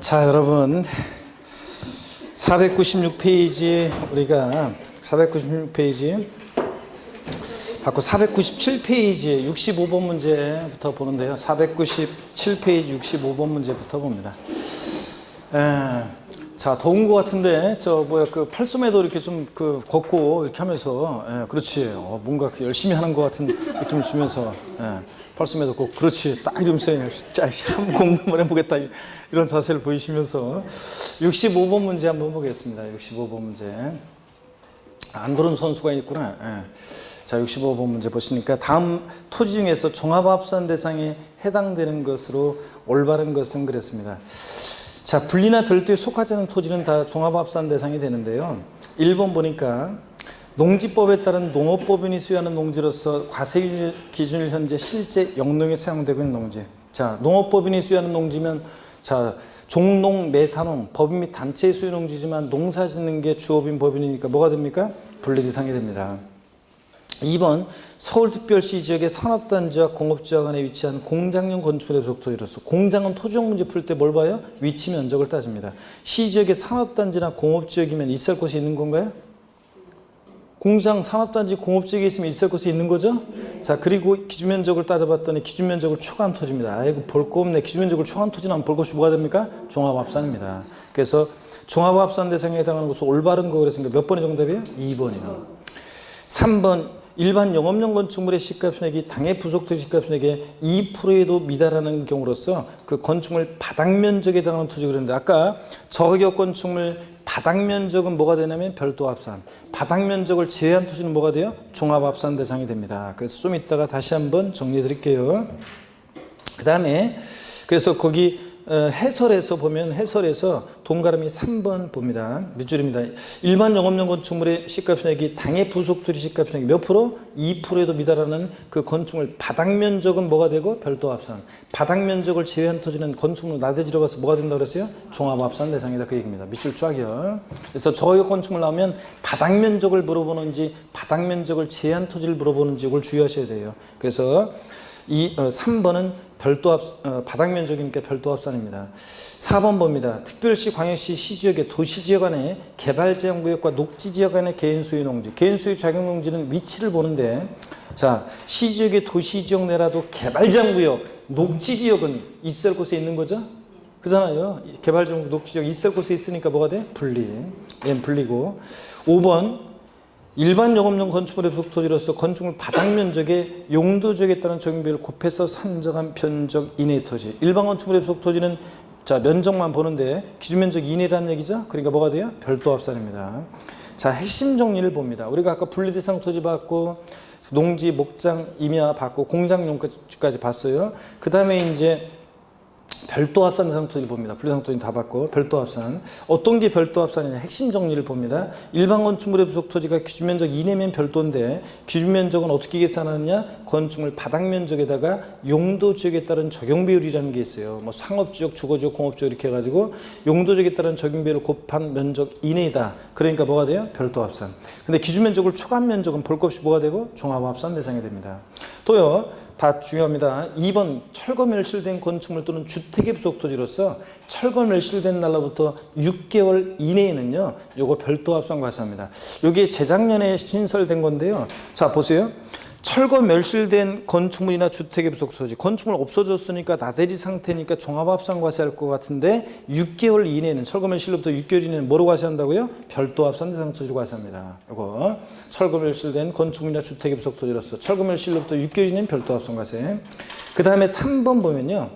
자, 여러분 496페이지 우리가 496페이지 받고 497페이지 65번 문제부터 보는데요. 497페이지 65번 문제부터 봅니다. 자, 더운 것 같은데 그 팔소매도 이렇게 좀 걷고 이렇게 하면서 그렇지. 뭔가 열심히 하는 것 같은 느낌을 주면서 팔소매도 걷고 그렇지. 딱 이러면서 한번 공부만 해보겠다 이런 자세를 보이시면서 65번 문제 한번 보겠습니다. 65번 문제. 안 들은 선수가 있구나. 자, 65번 문제 보시니까 다음 토지 중에서 종합합산 대상에 해당되는 것으로 올바른 것은 그랬습니다. 자, 분리나 별도에 속하지 않은 토지는 다 종합합산 대상이 되는데요. 1번 보니까 농지법에 따른 농업법인이 수여하는 농지로서 과세 기준일 현재 실제 영농에 사용되고 있는 농지. 자, 농업법인이 수여하는 농지면 자, 종농, 매사농, 법인 및 단체의 수요 농지지만 농사 짓는 게 주업인 법인이니까 뭐가 됩니까? 분리 대상이 됩니다. 2번 서울특별시 지역의 산업단지와 공업지역 간에 위치한 공장용 건축물의 부속 토지로서 공장은 토지용 문제 풀 때 뭘 봐요? 위치 면적을 따집니다. 시지역의 산업단지나 공업지역이면 있을 곳이 있는 건가요? 공장, 산업단지, 공업지역에 있으면 있을 곳이 있는 거죠? 자, 그리고 기준면적을 따져봤더니 기준면적을 초과한 토지입니다. 아이고 볼 거 없네. 기준면적을 초과한 토지는 안 볼 것이 뭐가 됩니까? 종합합산입니다. 그래서 종합합산 대상에 해당하는 것은 올바른 거 그랬으니까 몇 번이 정답이에요? 2번이요. 3번 일반 영업용 건축물의 시가순액이 당해 부속토지 시가순액의 2%에도 미달하는 경우로서 그 건축물 바닥면적에 해당하는 토지 그랬는데 아까 저격 건축물 바닥면적은 뭐가 되냐면 별도합산, 바닥면적을 제외한 토지는 뭐가 돼요? 종합합산 대상이 됩니다. 그래서 좀 이따가 다시 한번 정리해 드릴게요. 그 다음에 그래서 거기 해설에서 보면 해설에서 동그라미 3번 봅니다. 밑줄입니다. 일반 영업용 건축물의 시가순액이 당해 부속토지 시가순액이 몇 프로? 2%에도 미달하는 그 건축물 바닥면적은 뭐가 되고? 별도합산. 바닥면적을 제외한 토지는 건축물 나대지로 가서 뭐가 된다고 그랬어요? 종합합산 대상이다 그 얘기입니다. 밑줄 쫙이요. 그래서 저격 건축물 나오면 바닥면적을 물어보는지 바닥면적을 제외한 토지를 물어보는지 이걸 주의하셔야 돼요. 그래서 이 3번은 바닥면적이니까 별도합산입니다. 4번 봅니다. 특별시, 광역시, 시지역의 도시지역 안에 개발제한구역과 녹지지역 안에 개인소유 농지. 개인소유 자격농지는 위치를 보는데 자, 시지역의 도시지역 내라도 개발제한구역, 녹지지역은 있을 곳에 있는 거죠? 그잖아요. 개발제한구역, 녹지지역 있을 곳에 있으니까 뭐가 돼? 분리. 얘는 분리고. 5번 일반 영업용 건축물의 부속 토지로서 건축물 바닥 면적의 용도 지역에 따른 적용비를 곱해서 산정한 면적 이내의 토지. 일반 건축물의 부속 토지는 자, 면적만 보는데 기준 면적 이내라는 얘기죠. 그러니까 뭐가 돼요? 별도합산입니다. 자, 핵심 정리를 봅니다. 우리가 아까 분리대상 토지 봤고 농지, 목장, 임야 봤고 공장용까지 봤어요. 그 다음에 이제 별도합산 대상 토지를 봅니다. 분리대상 토지는 다 봤고 별도합산. 어떤 게 별도합산이냐 핵심 정리를 봅니다. 일반 건축물의 부속 토지가 기준면적 이내면 별도인데 기준면적은 어떻게 계산하느냐? 건축물 바닥면적에다가 용도지역에 따른 적용비율이라는 게 있어요. 뭐 상업지역, 주거지역, 공업지역 이렇게 해가지고 용도지역에 따른 적용비율을 곱한 면적 이내이다. 그러니까 뭐가 돼요? 별도합산. 근데 기준면적을 초과한 면적은 볼 것 없이 뭐가 되고? 종합합산 대상이 됩니다. 또요. 다 중요합니다. 2번 철거 멸실된 건축물 또는 주택의 부속 토지로서 철거 멸실된 날로부터 6개월 이내에는요. 요거 별도합산 과세합니다. 요게 재작년에 신설된 건데요. 자, 보세요. 철거 멸실된 건축물이나 주택의 부속 토지. 건축물 없어졌으니까 나대지 상태니까 종합합산 과세할 것 같은데 6개월 이내에는 철거 멸실로부터 6개월 이내에는 뭐로 과세한다고요? 별도합산 대상 토지로 과세합니다. 이거 철거 멸실된 건축물이나 주택의 부속 토지로서 철거 멸실로부터 6개월 이내는 별도합산 과세. 그 다음에 3번 보면요.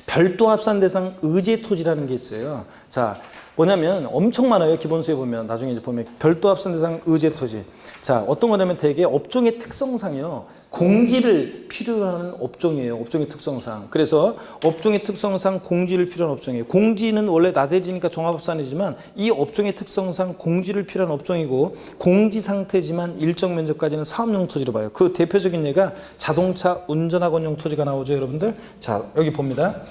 별도합산 대상 의제 토지라는 게 있어요. 자, 뭐냐면 엄청 많아요. 기본소에 보면 나중에 이제 보면 별도합산 대상 의제 토지. 자, 어떤 거냐면 되게 업종의 특성상이요. 공지를 필요로 하는 업종이에요. 업종의 특성상. 그래서 업종의 특성상 공지를 필요한 업종이에요. 공지는 원래 나대지니까 종합합산이지만 이 업종의 특성상 공지를 필요한 업종이고 공지 상태지만 일정 면적까지는 사업용 토지로 봐요. 그 대표적인 예가 자동차 운전학원용 토지가 나오죠, 여러분들. 자, 여기 봅니다.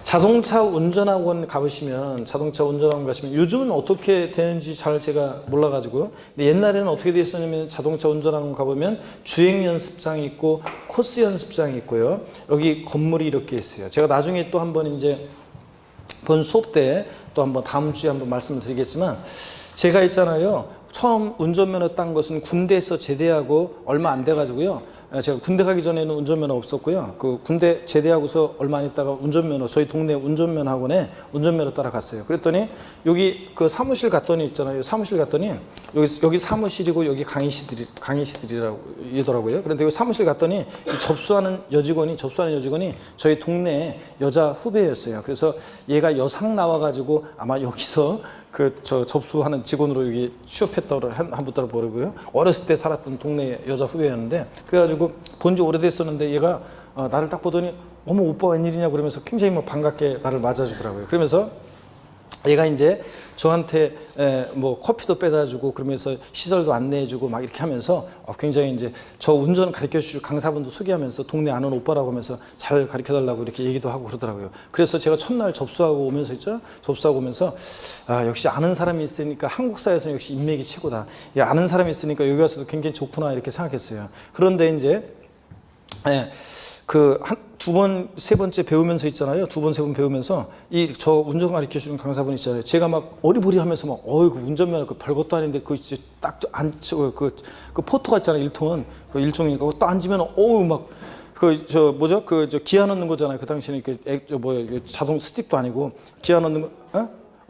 자동차 운전학원 가보시면 요즘은 어떻게 되는지 잘 제가 몰라가지고 근데 옛날에는 어떻게 돼 있었냐면 자동차 운전학원 가보면 주행 연습장이 있고 코스 연습장이 있고요. 여기 건물이 이렇게 있어요. 제가 나중에 또 한번 이제 본 수업 때 또 한번 다음 주에 한번 말씀을 드리겠지만, 제가 있잖아요. 처음 운전면허 딴 것은 군대에서 제대하고 얼마 안 돼가지고요. 제가 군대 가기 전에는 운전면허 없었고요. 그 군대 제대하고서 얼마 안 있다가 운전면허, 저희 동네 운전면허 학원에 운전면허 따라 갔어요. 그랬더니 여기 그 사무실 갔더니 있잖아요. 사무실 갔더니 여기 사무실이고 여기 강의실이라고 이더라고요. 그런데 여기 사무실 갔더니 이 접수하는 여직원이 저희 동네 여자 후배였어요. 그래서 얘가 여상 나와가지고 아마 여기서 저 접수하는 직원으로 여기 취업했다고 한부터 모르고요. 어렸을 때 살았던 동네 여자 후배였는데, 그래가지고 본 지 오래됐었는데 얘가 나를 딱 보더니 어머 오빠 웬일이냐 그러면서 굉장히 뭐 반갑게 나를 맞아주더라고요. 그러면서 얘가 이제 저한테 뭐 커피도 빼다 주고 그러면서 시설도 안내해주고 막 이렇게 하면서 굉장히 이제 저 운전 가르쳐 주실 강사분도 소개하면서 동네 아는 오빠라고 하면서 잘 가르쳐 달라고 이렇게 얘기도 하고 그러더라고요. 그래서 제가 첫날 접수하고 오면서 역시 아는 사람이 있으니까 한국 사회에서는 역시 인맥이 최고다. 아는 사람이 있으니까 여기 와서도 굉장히 좋구나 이렇게 생각했어요. 그런데 이제 그 두 번, 세 번째 배우면서 있잖아요. 두 번, 세 번 배우면서 저 운전 가르쳐 주는 강사분 있잖아요. 제가 막 어리버리하면서 막 어이구 운전면허 그 별것도 아닌데 그 진짜 딱 앉혀 그 포토가 있잖아요. 1톤 그 일종이니까 그거 딱 앉으면 어우 막 저 기아 넣는 거잖아요. 그 당시에는 자동 스틱도 아니고 기아 넣는 거.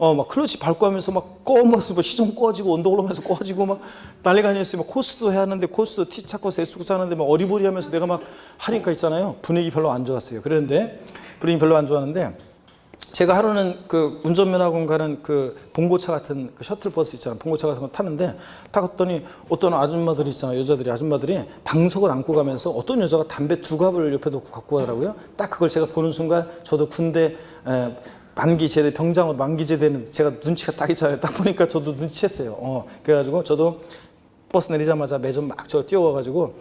막 클러치 밟고 하면서 막 시동 꺼지고 언덕 올라오면서 꺼지고 막 난리가 아니었어요. 막 코스도 해야 하는데 코스 T 차코스 S코스 하는데 막 어리버리 하면서 내가 막 하니까 있잖아요. 분위기 별로 안 좋았어요. 그런데 분위기 별로 안 좋았는데 제가 하루는 그 운전면허학원 가는 그 봉고차 같은 그 셔틀버스 있잖아요. 봉고차 같은 거 타는데 타갔더니 어떤 아줌마들이 있잖아요. 아줌마들이 방석을 안고 가면서 어떤 여자가 담배 두 갑을 옆에 놓고 갖고 가더라고요. 딱 그걸 제가 보는 순간 저도 군대 만기제대 병장으로 만기제대는 제가 눈치가 딱 있잖아요. 딱 보니까 저도 눈치챘어요. 그래가지고 저도 버스 내리자마자 매점 막 뛰어와가지고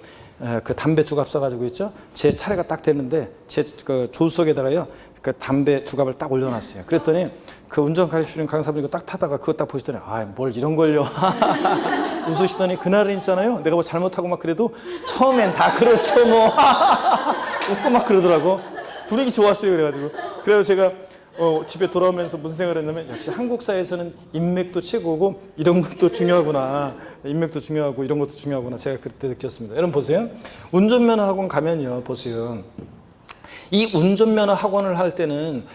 그 담배 두 갑 싸가지고 있죠. 제 차례가 딱 됐는데 제 그 조수석에다가요 그 담배 두 갑을 딱 올려놨어요. 그랬더니 그 운전 가르쳐주는 강사분이 이거 딱 타다가 그거 딱 보시더니 뭘 이런 걸요. 웃으시더니 그날은 있잖아요. 내가 뭐 잘못하고 막 그래도 처음엔 다 그렇죠 뭐. 웃고 막 그러더라고. 분위기 좋았어요. 그래서 제가 집에 돌아오면서 무슨 생각을 했냐면 역시 한국 사회에서는 인맥도 최고고 이런 것도 중요하구나. 인맥도 중요하고 이런 것도 중요하구나. 제가 그때 느꼈습니다. 여러분 보세요. 운전면허 학원 가면요. 보세요. 이 운전면허 학원을 할 때는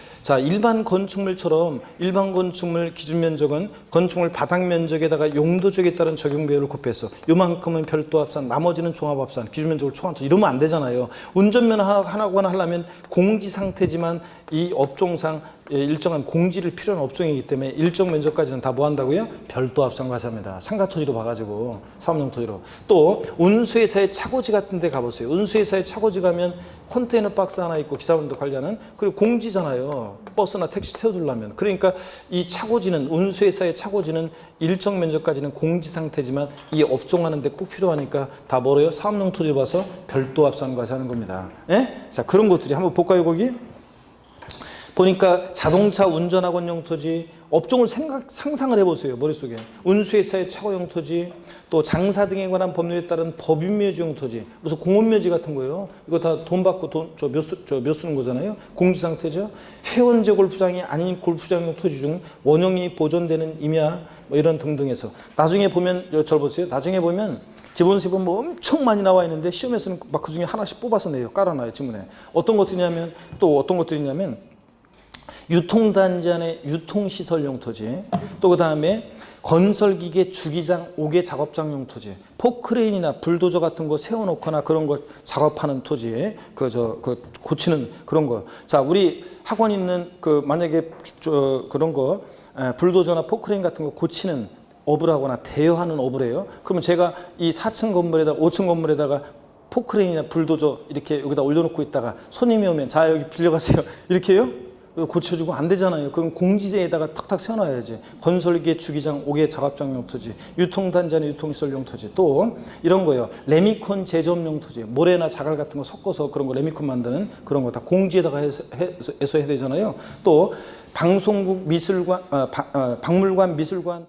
일반 건축물처럼 일반 건축물 기준 면적은 건축물 바닥 면적에다가 용도적에 따른 적용 배율을 곱해서 요만큼은 별도 합산, 나머지는 종합 합산, 기준 면적을 총합해서 이러면 안 되잖아요. 운전면허 학원 하려면 공지 상태지만 이 업종상 일정한 공지를 필요한 업종이기 때문에 일정 면적까지는 다 뭐 한다고요? 별도 합산 과세합니다. 상가 토지로 봐가지고 사업용 토지로. 또 운수회사의 차고지 같은 데 가보세요. 운수회사의 차고지 가면 컨테이너 박스 하나 있고 기사분도 관리하는, 그리고 공지잖아요. 버스나 택시 세워두려면. 그러니까 이 차고지는, 운수회사의 차고지는 일정 면적까지는 공지 상태지만 이 업종하는데 꼭 필요하니까 다 뭐래요? 사업용 토지 봐서 별도 합산 과세하는 겁니다. 자, 그런 것들이 한번 볼까요, 거기? 보니까 자동차 운전학원용 토지, 업종을 상상을 해보세요. 머릿속에. 운수회사의 차고용 토지, 또 장사 등에 관한 법률에 따른 법인묘지용 토지, 무슨 공원묘지 같은 거예요. 이거 다 돈 받고 몇 쓰는 거잖아요. 공지상태죠. 회원제 골프장이 아닌 골프장용 토지 중 원형이 보존되는 임야, 뭐 이런 등등해서. 나중에 보면, 저 보세요. 나중에 보면 기본세 보면 뭐 엄청 많이 나와 있는데 시험에서는 막 그 중에 하나씩 뽑아서 내요. 깔아놔요, 지문에. 어떤 것들이냐면, 유통단지 안에 유통시설용 토지, 또 그 다음에 건설기계 주기장 5개 작업장용 토지, 포크레인이나 불도저 같은 거 세워놓거나 그런 거 작업하는 토지, 고치는 그런 거. 자, 우리 학원 있는 만약에 그런 거, 불도저나 포크레인 같은 거 고치는 업을 하거나 대여하는 업을 해요. 그러면 제가 이 4층 건물에다가 5층 건물에다가 포크레인이나 불도저 이렇게 여기다 올려놓고 있다가 손님이 오면 자, 여기 빌려가세요. 이렇게 해요? 고쳐주고 안 되잖아요. 그럼 공지제에다가 탁탁 세워놔야지. 건설기계 주기장 5개 작업장용 토지, 유통단지 안에 유통시설용 토지, 또 이런 거요. 레미콘 제조업용 토지, 모래나 자갈 같은 거 섞어서 그런 거 레미콘 만드는 그런 거 다 공지에다가 해서 해야 되잖아요. 또 방송국 미술관, 박물관, 미술관